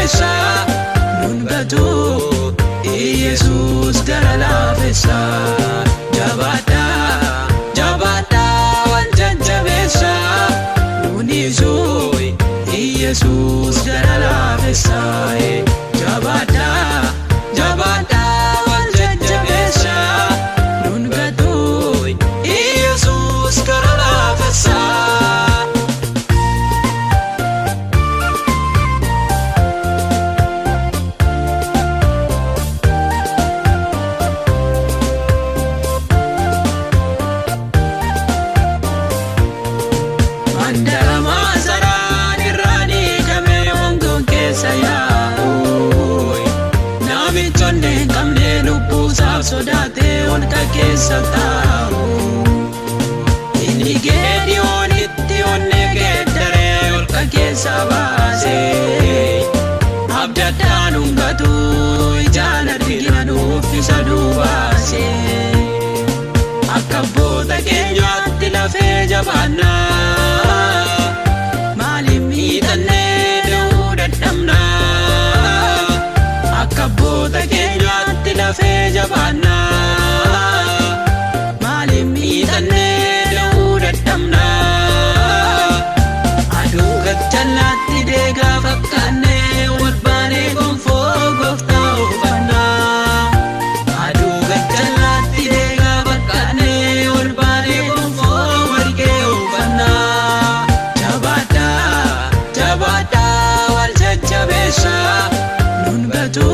jajjabeessa nun gatu Yesus gara laafessa jabaadha jabaadha wal jajjabeessa nunisu Yesus gara laafessa jabaadha jabaadha wal jajjabeessa nun gatu Yesus gara laafessa. Sodaate olka keessa taa'u inni geediyoonitti onne geeddaree olka keessa baase abdaddaan hungatu ijaan argina nuuf isa duubaase akka abboota keenyaatti lafee jabaannaa maaliif miidhannee da'uu dadhabnaa akka abboota keenyaatti lafee jabaannaa maaliif miidhannee da'uu dadhabnaa aduu gajjallaatti deegaa fakkaannee wal baanee gonfoo gooftaa uffannaa aduu gajjallaatti deegaa fakkaannee wal baanee gonfoo warqee uffannaa jabaadha jabaadha wal jajjabeessa nun gatu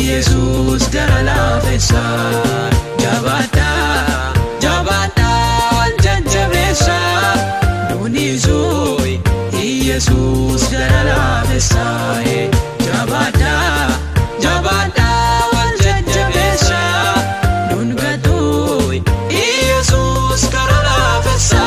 Yesus gara laafessa jabaadha jabaadha wal jajjabeessa nunisu Yesus gara laafessa jabaadha jabaadha wal jajjabeessa nun gatu Yesus gara laafessa.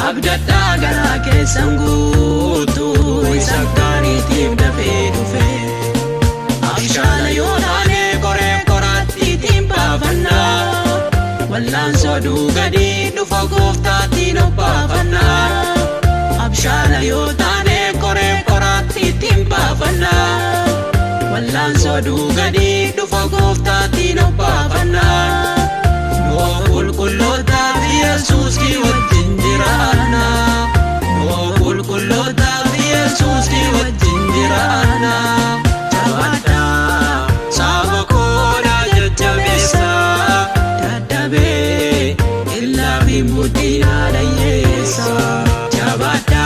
Abdaddhaa garaa keessan guutuu isa gaariitiif dafee dhufe abshaala yoo taane koree koraattiitiin baafannaa wallaansoo duugadii dhufa gooftaatiin obbaafannaa abshaala yoo taane koree koraattiitiin baafannaa wallaansoo duugadii dhufa gooftaatiin obbaafannaa noo qulqullootaaf Yesus ki wajjin jiraanna noo qulqullootaaf Yesus ki wajjin jiraanna jabaadha saba koodha jajjabeessa dadhabee illaa fi mudhiidhaa dhayyeessa jabaadha